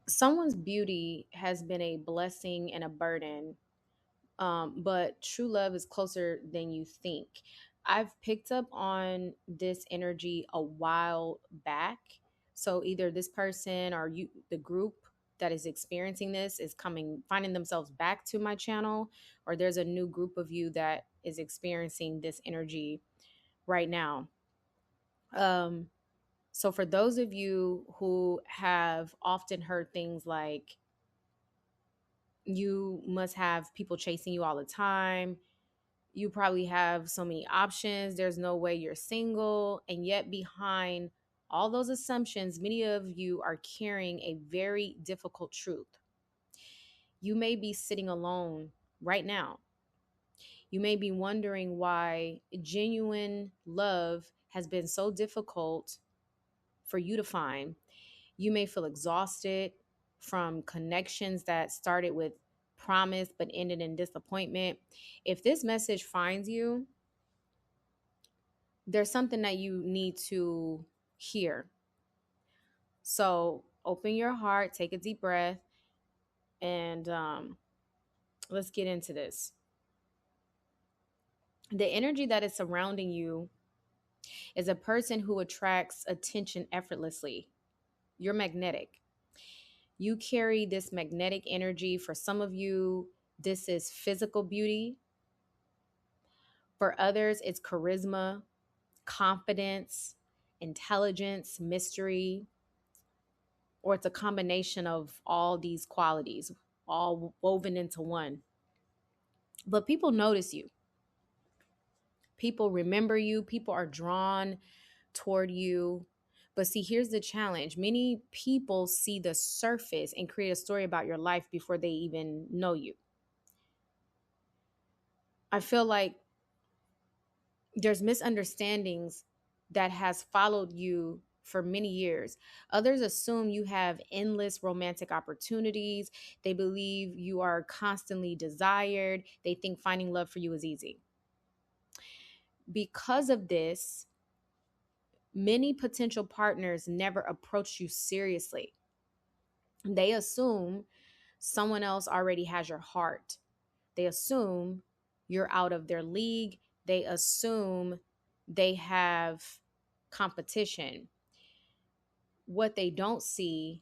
Someone's beauty has been a blessing and a burden, but true love is closer than you think. I've picked up on this energy a while back. So either this person or you, the group that is experiencing this, is coming, finding themselves back to my channel, or there's a new group of you that is experiencing this energy right now. Um, so for those of you who have often heard things like, you must have people chasing you all the time, you probably have so many options, there's no way you're single, and yet behind all those assumptions, many of you are carrying a very difficult truth. You may be sitting alone right now. You may be wondering why genuine love has been so difficult for you to find. You may feel exhausted from connections that started with promise but ended in disappointment. If this message finds you, there's something that you need to hear. So open your heart, take a deep breath, and let's get into this. The energy that is surrounding you is a person who attracts attention effortlessly. You're magnetic. You carry this magnetic energy. For some of you, this is physical beauty. For others, it's charisma, confidence, intelligence, mystery, or it's a combination of all these qualities, all woven into one. But people notice you, people remember you, people are drawn toward you. But see, here's the challenge: many people see the surface and create a story about your life before they even know you. I feel like there's misunderstandings that has followed you for many years. Others assume you have endless romantic opportunities. They believe you are constantly desired. They think finding love for you is easy. Because of this, many potential partners never approach you seriously. They assume someone else already has your heart. They assume you're out of their league. They assume they have competition. What they don't see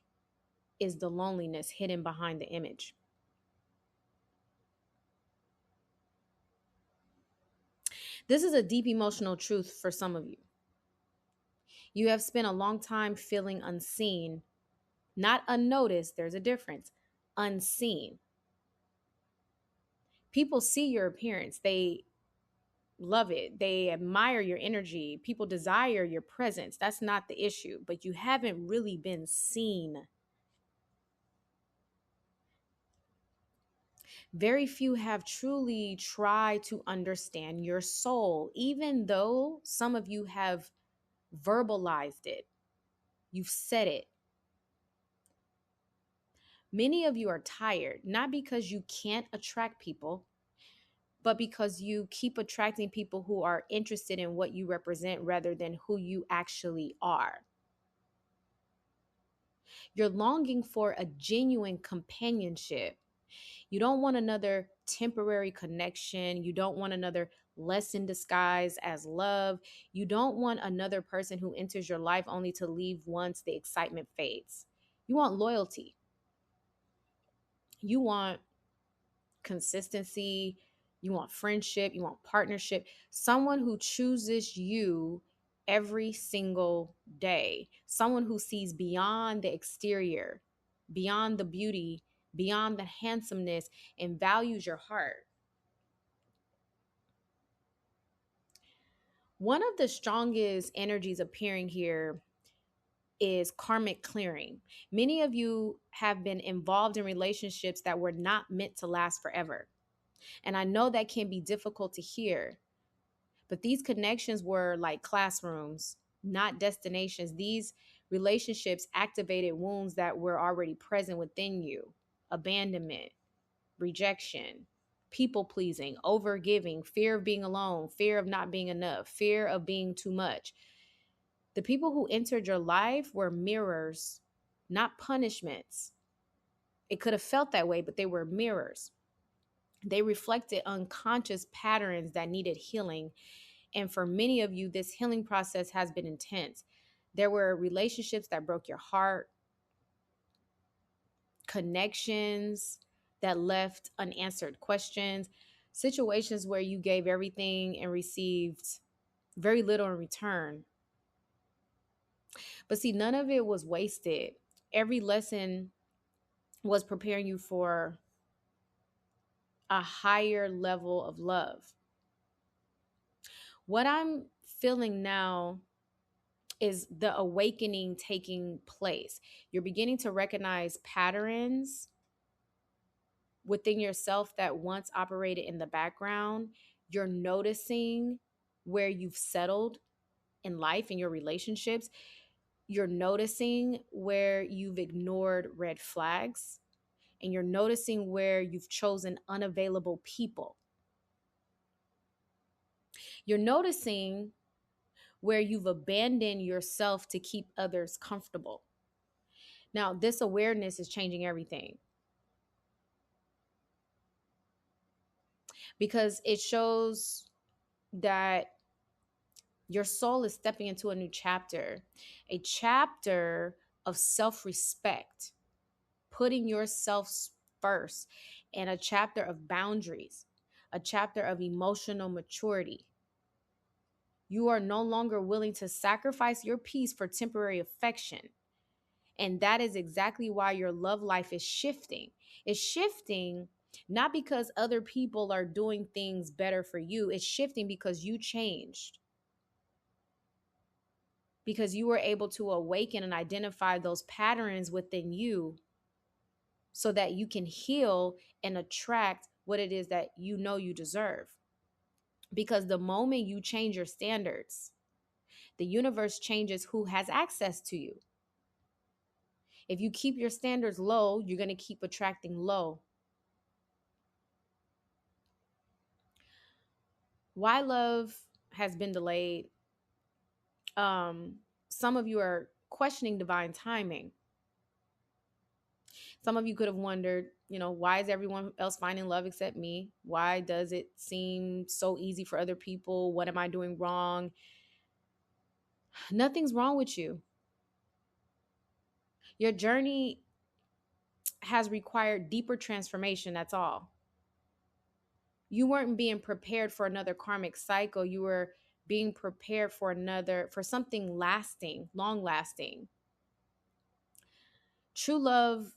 is the loneliness hidden behind the image. This is a deep emotional truth for some of you. You have spent a long time feeling unseen, not unnoticed, there's a difference. Unseen. People see your appearance, they love it, they admire your energy, people desire your presence. That's not the issue, but you haven't really been seen. Very few have truly tried to understand your soul, even though some of you have verbalized it. You've said it. Many of you are tired, not because you can't attract people, but because you keep attracting people who are interested in what you represent rather than who you actually are. You're longing for a genuine companionship. You don't want another temporary connection. You don't want another lesson disguised as love. You don't want another person who enters your life only to leave once the excitement fades. You want loyalty. You want consistency. You want friendship. You want partnership. Someone who chooses you every single day. Someone who sees beyond the exterior, beyond the beauty, beyond the handsomeness, and values your heart. One of the strongest energies appearing here is karmic clearing. Many of you have been involved in relationships that were not meant to last forever. And I know that can be difficult to hear, but these connections were like classrooms, not destinations. These relationships activated wounds that were already present within you: abandonment, rejection, people pleasing, over giving, fear of being alone, fear of not being enough, fear of being too much. The people who entered your life were mirrors, not punishments. It could have felt that way, but they were mirrors. They reflected unconscious patterns that needed healing. And for many of you, this healing process has been intense. There were relationships that broke your heart, connections that left unanswered questions, situations where you gave everything and received very little in return. But see, none of it was wasted. Every lesson was preparing you for a higher level of love. What I'm feeling now is the awakening taking place. You're beginning to recognize patterns within yourself that once operated in the background. You're noticing where you've settled in life, in your relationships. You're noticing where you've ignored red flags, and you're noticing where you've chosen unavailable people. You're noticing where you've abandoned yourself to keep others comfortable. Now, this awareness is changing everything because it shows that your soul is stepping into a chapter of self respect, putting yourself first, and a chapter of boundaries, a chapter of emotional maturity. You are no longer willing to sacrifice your peace for temporary affection. And that is exactly why your love life is shifting. It's shifting not because other people are doing things better for you, it's shifting because you changed, because you were able to awaken and identify those patterns within you so that you can heal and attract what it is that you know you deserve. Because the moment you change your standards, the universe changes who has access to you. If you keep your standards low, you're going to keep attracting low. Why love has been delayed? Um, some of you are questioning divine timing. Some of you could have wondered, why is everyone else finding love except me? Why does it seem so easy for other people? What am I doing wrong? Nothing's wrong with you. Your journey has required deeper transformation. That's all. You weren't being prepared for another karmic cycle. You were being prepared for something lasting, long lasting. True love,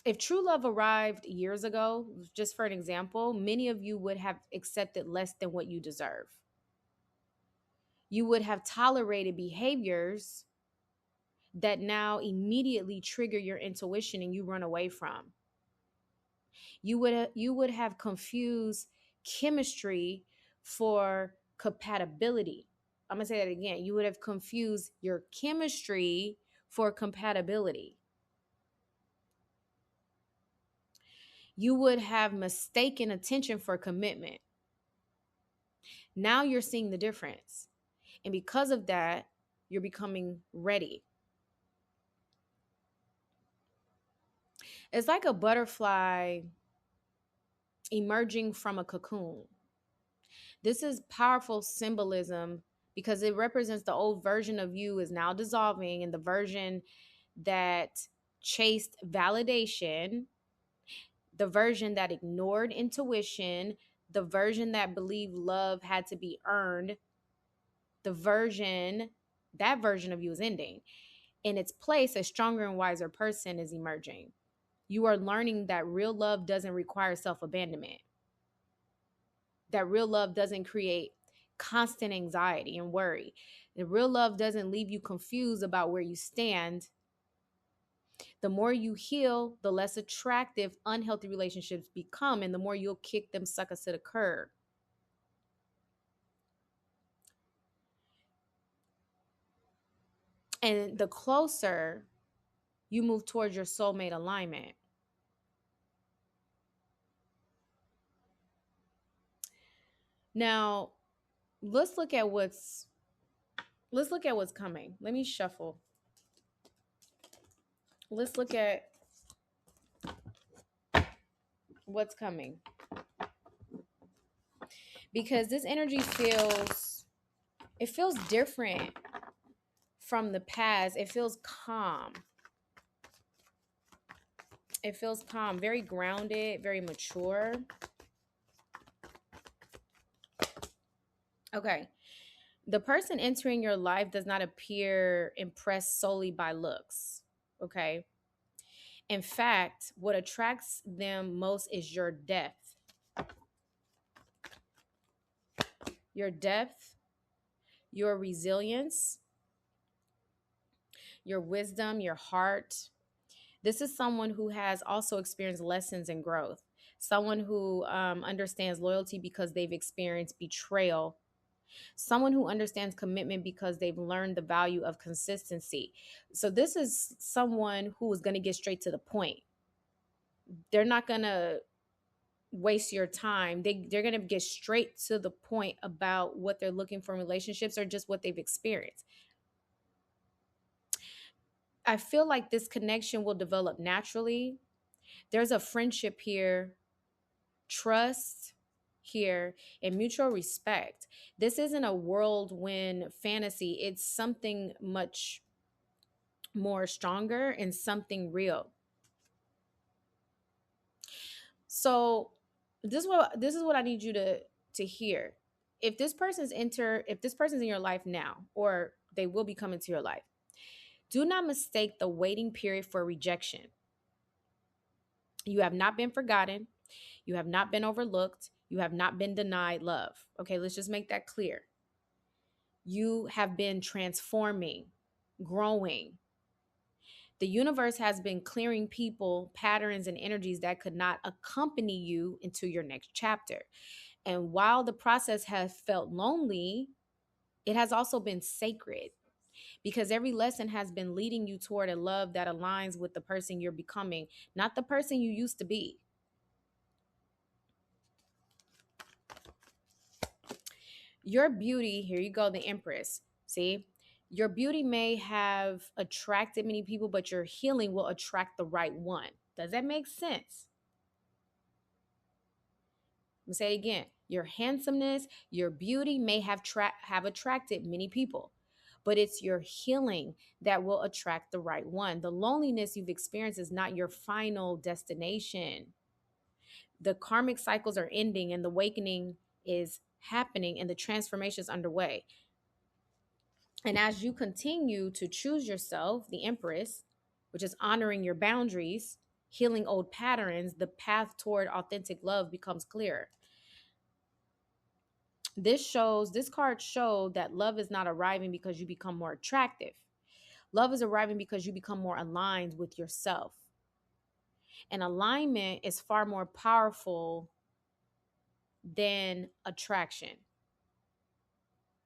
if true love arrived years ago, just for an example, many of you would have accepted less than what you deserve. You would have tolerated behaviors that now immediately trigger your intuition and you run away from. You would have confused chemistry for compatibility. I'm going to say that again. You would have confused your chemistry for compatibility. You would have mistaken attention for commitment. Now you're seeing the difference. And because of that, you're becoming ready. It's like a butterfly emerging from a cocoon. This is powerful symbolism because it represents the old version of you is now dissolving, and the version that chased validation, the version that ignored intuition, the version that believed love had to be earned, that version of you is ending. In its place, a stronger and wiser person is emerging. You are learning that real love doesn't require self-abandonment, that real love doesn't create constant anxiety and worry. The real love doesn't leave you confused about where you stand. The more you heal, the less attractive unhealthy relationships become, and the more you'll kick them suckers to the curb. And the closer you move towards your soulmate alignment. Now, let's look at what's coming. Let me shuffle. Let's look at what's coming, because this energy feels different from the past. It feels calm. It feels calm, very grounded, very mature. Okay. The person entering your life does not appear impressed solely by looks. Okay. In fact, what attracts them most is your depth, your resilience, your wisdom, your heart. This is someone who has also experienced lessons and growth, someone who understands loyalty because they've experienced betrayal, someone who understands commitment because they've learned the value of consistency. So, this is someone who is going to get straight to the point. They're not going to waste your time. They're going to get straight to the point about what they're looking for in relationships or just what they've experienced. I feel like this connection will develop naturally. There's a friendship here, trust here, and mutual respect. This isn't a whirlwind fantasy, it's something much more stronger and something real. So this is what I need you to hear. If this person's in your life now, or they will be coming to your life, do not mistake the waiting period for rejection. You have not been forgotten. You have not been overlooked. You have not been denied love. Okay, let's just make that clear. You have been transforming, growing. The universe has been clearing people, patterns, and energies that could not accompany you into your next chapter. And while the process has felt lonely, it has also been sacred, because every lesson has been leading you toward a love that aligns with the person you're becoming, not the person you used to be. Your beauty, here you go, the Empress. See, your beauty may have attracted many people, but your healing will attract the right one. Does that make sense? I'm gonna say it again. Your handsomeness, your beauty may have attracted many people, but it's your healing that will attract the right one. The loneliness you've experienced is not your final destination. The karmic cycles are ending, and the awakening is happening, and the transformation is underway. And as you continue to choose yourself, the Empress, which is honoring your boundaries, healing old patterns, the path toward authentic love becomes clearer. This card showed that love is not arriving because you become more attractive. Love is arriving because you become more aligned with yourself. And alignment is far more powerful than attraction.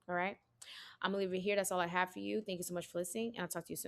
All right. I'm going to leave it here. That's all I have for you. Thank you so much for listening, and I'll talk to you soon.